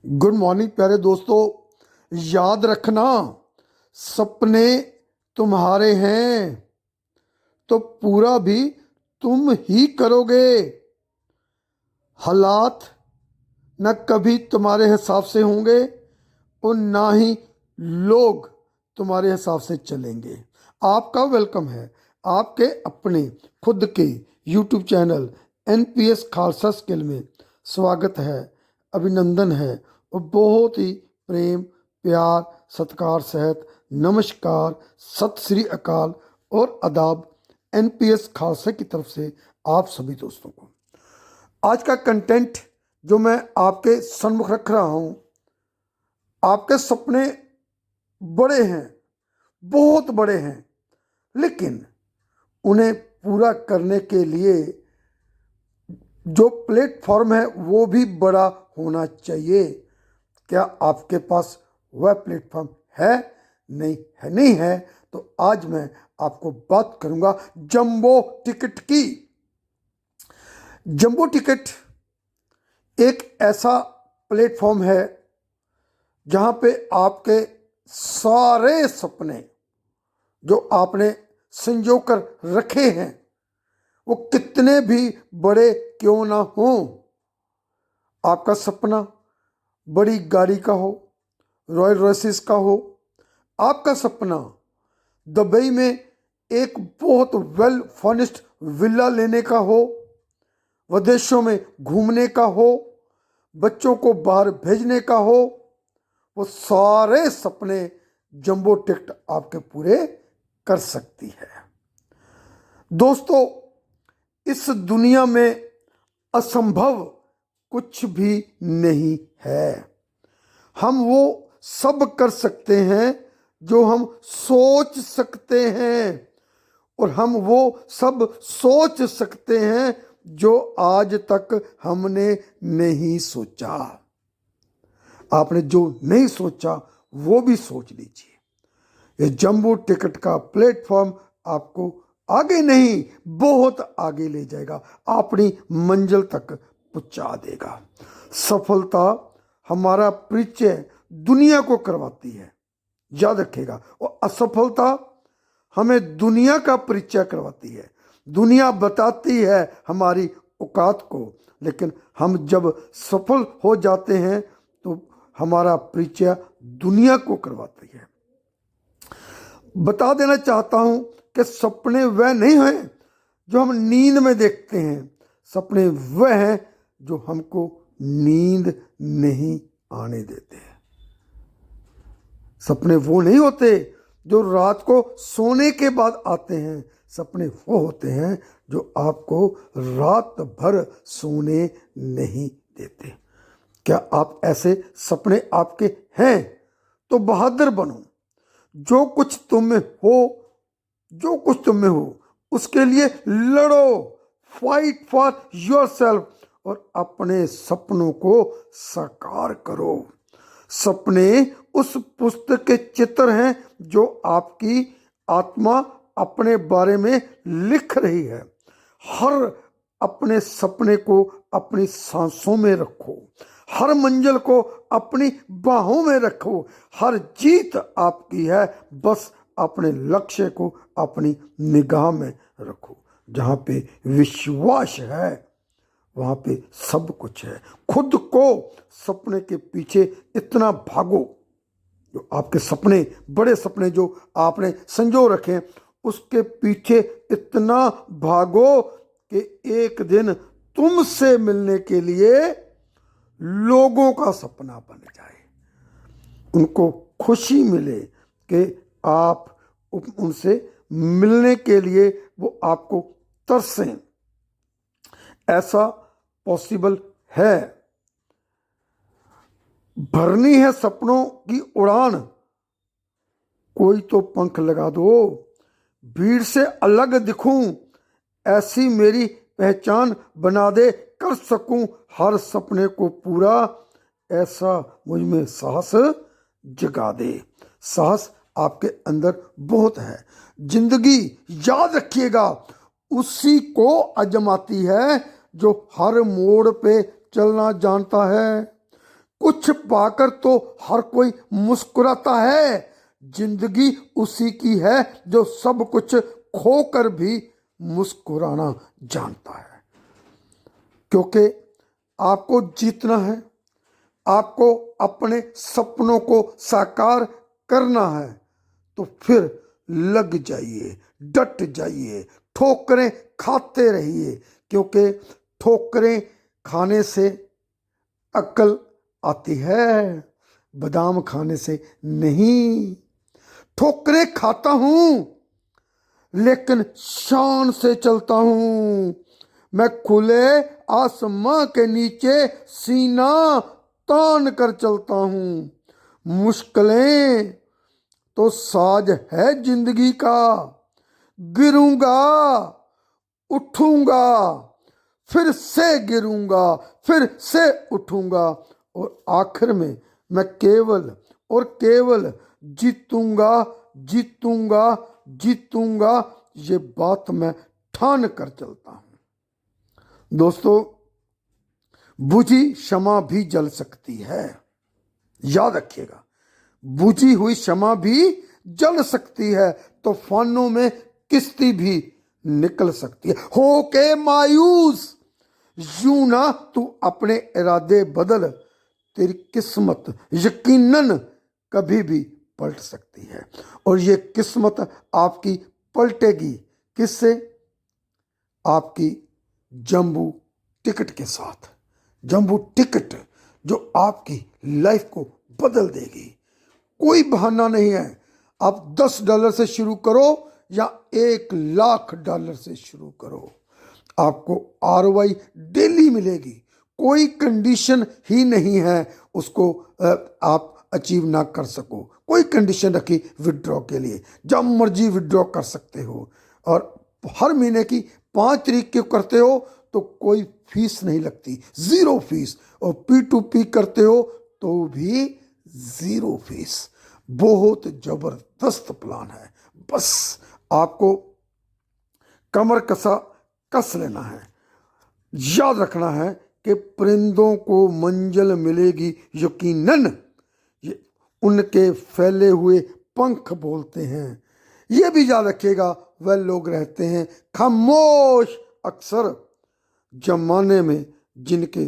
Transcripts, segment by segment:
Good morning प्यारे दोस्तों। याद रखना, सपने तुम्हारे हैं तो पूरा भी तुम ही करोगे। हालात न कभी तुम्हारे हिसाब से होंगे और ना ही लोग तुम्हारे हिसाब से चलेंगे। आपका वेलकम है आपके अपने खुद के YouTube channel NPS Khalsa skill में। स्वागत है, अभिनंदन है और बहुत ही प्रेम प्यार सत्कार सहित नमस्कार, सत श्री अकाल और आदाब एनपीएस खालसा की तरफ से आप सभी दोस्तों को। आज का कंटेंट जो मैं आपके सन्मुख रख रहा हूं, आपके सपने बड़े हैं, बहुत बड़े हैं, लेकिन उन्हें पूरा करने के लिए जो प्लेटफॉर्म है वो भी बड़ा होना चाहिए। क्या आपके पास वह प्लेटफॉर्म है? नहीं है, नहीं है तो आज मैं आपको बात करूंगा जंबो टिकट की। जंबो टिकट एक ऐसा प्लेटफॉर्म है जहां पे आपके सारे सपने जो आपने संजो कर रखे हैं वो कितने भी बड़े क्यों ना हो, आपका सपना बड़ी गाड़ी का हो, रॉयल रॉयल्स का हो, आपका सपना दुबई में एक बहुत वेल फर्निश्ड विला लेने का हो, विदेशों में घूमने का हो, बच्चों को बाहर भेजने का हो, वो सारे सपने जंबो टिकट आपके पूरे कर सकती है। दोस्तों, इस दुनिया में असंभव कुछ भी नहीं है। हम वो सब कर सकते हैं जो हम सोच सकते हैं और हम वो सब सोच सकते हैं जो आज तक हमने नहीं सोचा। आपने जो नहीं सोचा वो भी सोच लीजिए। ये जंबो टिकट का प्लेटफॉर्म आपको आगे नहीं बहुत आगे ले जाएगा, अपनी मंजिल तक पहुंचा देगा। सफलता हमारा परिचय दुनिया को करवाती है, याद रखिएगा, और असफलता हमें दुनिया का परिचय करवाती है। दुनिया बताती है हमारी औकात को, लेकिन हम जब सफल हो जाते हैं तो हमारा परिचय दुनिया को करवाती है। बता देना चाहता हूं कि सपने वह नहीं हैं जो हम नींद में देखते हैं, सपने वह हैं जो हमको नींद नहीं आने देते हैं। सपने वो नहीं होते जो रात को सोने के बाद आते हैं, सपने वो होते हैं जो आपको रात भर सोने नहीं देते। क्या आप ऐसे सपने आपके हैं? तो बहादुर बनो। जो कुछ तुम में हो, जो कुछ तुम में हो उसके लिए लड़ो, फाइट फॉर योरसेल्फ और अपने सपनों को साकार करो। सपने उस पुस्तक के चित्र हैं जो आपकी आत्मा अपने बारे में लिख रही है। हर अपने सपने को अपनी सांसों में रखो, हर मंजिल को अपनी बाहों में रखो। हर जीत आपकी है, बस अपने लक्ष्य को अपनी निगाह में रखो। जहां पे विश्वास है वहां पे सब कुछ है। खुद को सपने के पीछे इतना भागो, जो आपके सपने बड़े सपने जो आपने संजो रखे उसके पीछे इतना भागो कि एक दिन तुमसे मिलने के लिए लोगों का सपना बन जाए, उनको खुशी मिले कि आप उनसे मिलने के लिए वो आपको तरसें। ऐसा पॉसिबल है। भरनी है सपनों की उड़ान, कोई तो पंख लगा दो। भीड़ से अलग दिखूं, ऐसी मेरी पहचान बना दे। कर सकूं हर सपने को पूरा, ऐसा मुझ में साहस जगा दे। साहस आपके अंदर बहुत है। जिंदगी याद रखिएगा उसी को आजमाती है जो हर मोड़ पे चलना जानता है। कुछ पाकर तो हर कोई मुस्कुराता है, जिंदगी उसी की है जो सब कुछ खोकर भी मुस्कुराना जानता है। क्योंकि आपको जीतना है, आपको अपने सपनों को साकार करना है, तो फिर लग जाइए, डट जाइए, ठोकरें खाते रहिए। क्योंकि ठोकरें खाने से अक्ल आती है, बादाम खाने से नहीं। ठोकरें खाता हूं लेकिन शान से चलता हूं। मैं खुले आसमां के नीचे सीना तान कर चलता हूं। मुश्किलें तो साज है जिंदगी का, गिरूंगा उठूंगा, फिर से गिरूंगा, फिर से उठूंगा, और आखिर में मैं केवल और केवल जीतूंगा, जीतूंगा, जीतूंगा। ये बात मैं ठान कर चलता हूं। दोस्तों, बुझी क्षमा भी जल सकती है, याद रखिएगा। बुझी हुई क्षमा भी जल सकती है, तूफानों में किश्ती भी निकल सकती है। हो के मायूस यूं ना तू अपने इरादे बदल, तेरी किस्मत यकीनन कभी भी पलट सकती है। और ये किस्मत आपकी पलटेगी किससे? आपकी जंबू टिकट के साथ। जंबू टिकट जो आपकी लाइफ को बदल देगी। कोई बहाना नहीं है। आप $10 से शुरू करो या $1,00,000 से शुरू करो, आपको ROI डेली मिलेगी। कोई कंडीशन ही नहीं है उसको आप अचीव ना कर सको। कोई कंडीशन रखी विड्रॉ के लिए, जब मर्जी विड्रॉ कर सकते हो। और हर महीने की 5 तारीख को करते हो तो कोई फीस नहीं लगती, 0 फीस। और P2P करते हो तो भी 0 फीस। बहुत जबरदस्त प्लान है। बस आपको कमर कस लेना है। याद रखना है कि परिंदों को मंजिल मिलेगी यकीनन, ये उनके फैले हुए पंख बोलते हैं। ये भी याद रखिएगा, वह लोग रहते हैं खामोश अक्सर, जमाने में जिनके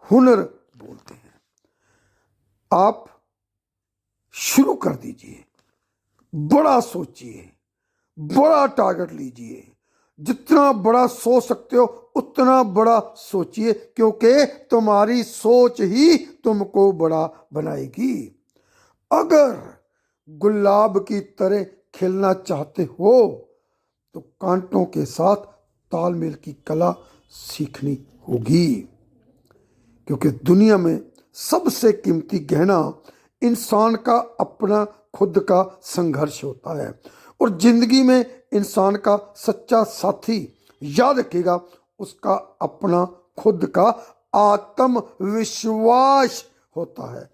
हुनर बोलते हैं। आप शुरू कर दीजिए, बड़ा सोचिए, बड़ा टारगेट लीजिए। जितना बड़ा सोच सकते हो उतना बड़ा सोचिए, क्योंकि तुम्हारी सोच ही तुमको बड़ा बनाएगी। अगर गुलाब की तरह खिलना चाहते हो तो कांटों के साथ तालमेल की कला सीखनी होगी। क्योंकि दुनिया में सबसे कीमती गहना इंसान का अपना खुद का संघर्ष होता है। और जिंदगी में इंसान का सच्चा साथी, याद रखिएगा, उसका अपना खुद का आत्मविश्वास होता है।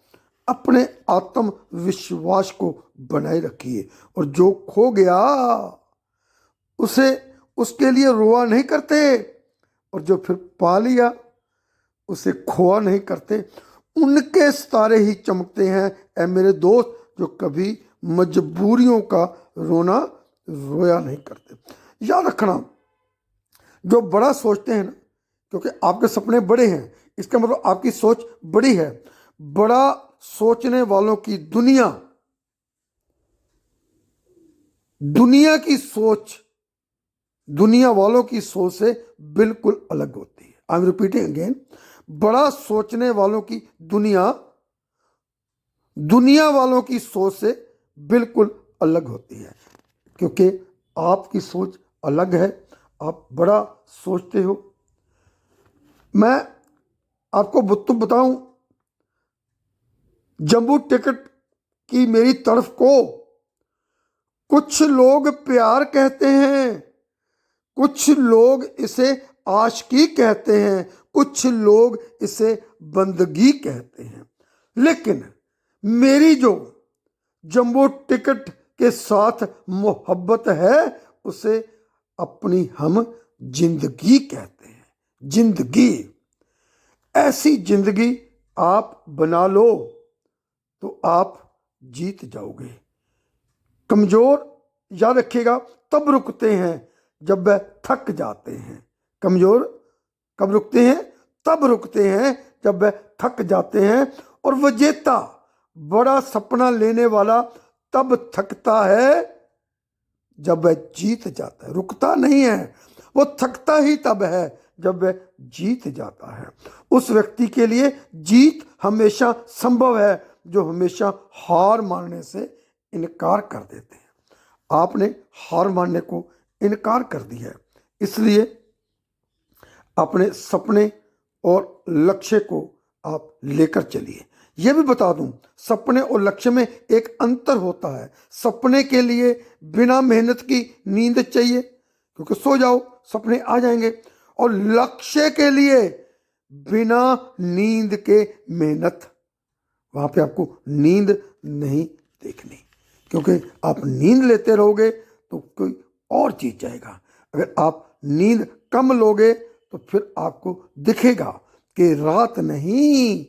अपने आत्मविश्वास को बनाए रखिए। और जो खो गया उसे उसके लिए रोआ नहीं करते, और जो फिर पा लिया उसे खोआ नहीं करते। उनके सितारे ही चमकते हैं ऐ मेरे दोस्त, जो कभी मजबूरियों का रोया नहीं करते। याद रखना, जो बड़ा सोचते हैं ना, क्योंकि आपके सपने बड़े हैं, इसका मतलब आपकी सोच बड़ी है। बड़ा सोचने वालों की दुनिया की सोच दुनिया वालों की सोच से बिल्कुल अलग होती है। आई एम रिपीटिंग अगेन, बड़ा सोचने वालों की दुनिया वालों की सोच से बिल्कुल अलग होती है। क्योंकि आपकी सोच अलग है, आप बड़ा सोचते हो। मैं आपको बताऊं, जंबू टिकट की मेरी तरफ को कुछ लोग प्यार कहते हैं, कुछ लोग इसे आशिकी कहते हैं, कुछ लोग इसे बंदगी कहते हैं। लेकिन मेरी जो जंबो टिकट के साथ मोहब्बत है उसे अपनी हम जिंदगी कहते हैं। जिंदगी, ऐसी जिंदगी आप बना लो तो आप जीत जाओगे। कमजोर याद रखिएगा तब रुकते हैं जब वह थक जाते हैं। कमजोर कब रुकते हैं? तब रुकते हैं जब वह थक जाते हैं। और विजेता, बड़ा सपना लेने वाला तब थकता है जब वह जीत जाता है। रुकता नहीं है, वो थकता ही तब है जब वह जीत जाता है। उस व्यक्ति के लिए जीत हमेशा संभव है जो हमेशा हार मानने से इनकार कर देते हैं। आपने हार मानने को इनकार कर दिया है, इसलिए अपने सपने और लक्ष्य को आप लेकर चलिए। यह भी बता दूं, सपने और लक्ष्य में एक अंतर होता है। सपने के लिए बिना मेहनत की नींद चाहिए, क्योंकि सो जाओ सपने आ जाएंगे। और लक्ष्य के लिए बिना नींद के मेहनत, वहां पे आपको नींद नहीं देखनी, क्योंकि आप नींद लेते रहोगे तो कोई और चीज जाएगा। अगर आप नींद कम लोगे तो फिर आपको दिखेगा कि रात नहीं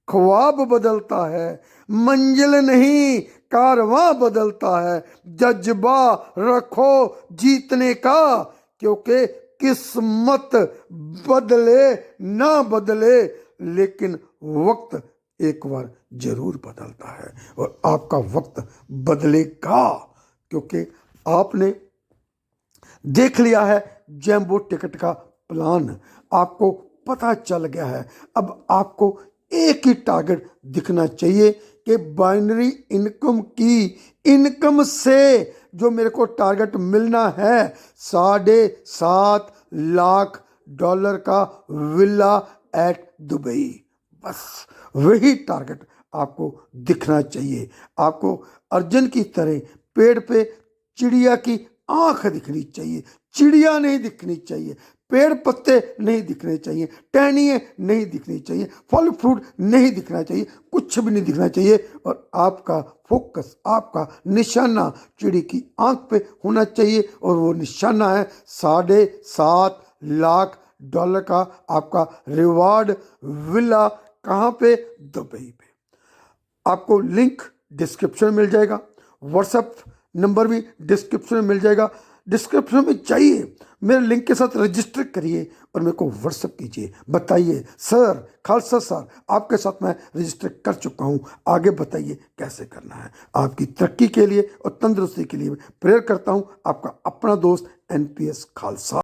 ख्वाब बदलता है, मंजिल नहीं कारवां बदलता है। जज्बा रखो जीतने का, क्योंकि किस्मत बदले ना बदले लेकिन वक्त एक बार जरूर बदलता है। और आपका वक्त बदलेगा, क्योंकि आपने देख लिया है जैम्बो टिकट का प्लान, आपको पता चल गया है। अब आपको एक ही टारगेट दिखना चाहिए कि बाइनरी इनकम की इनकम से जो मेरे को टारगेट मिलना है, $7.5 लाख का विला एट दुबई, बस वही टारगेट आपको दिखना चाहिए। आपको अर्जुन की तरह पेड़ पे चिड़िया की आंख दिखनी चाहिए, चिड़िया नहीं दिखनी चाहिए, पेड़ पत्ते नहीं दिखने चाहिए, टहनियाँ नहीं दिखनी चाहिए, फल फ्रूट नहीं दिखना चाहिए, कुछ भी नहीं दिखना चाहिए। और आपका फोकस, आपका निशाना चिड़ी की आंख पे होना चाहिए। और वो निशाना है $7.5 लाख का आपका रिवार्ड विला। कहाँ पे? दुबई पे। आपको लिंक डिस्क्रिप्शन में मिल जाएगा, व्हाट्सएप नंबर भी डिस्क्रिप्शन में मिल जाएगा। डिस्क्रिप्शन में चाहिए मेरे लिंक के साथ रजिस्टर करिए और मेरे को व्हाट्सएप कीजिए, बताइए सर, खालसा सर आपके साथ मैं रजिस्टर कर चुका हूँ, आगे बताइए कैसे करना है। आपकी तरक्की के लिए और तंदुरुस्ती के लिए प्रेयर करता हूँ। आपका अपना दोस्त NPS खालसा।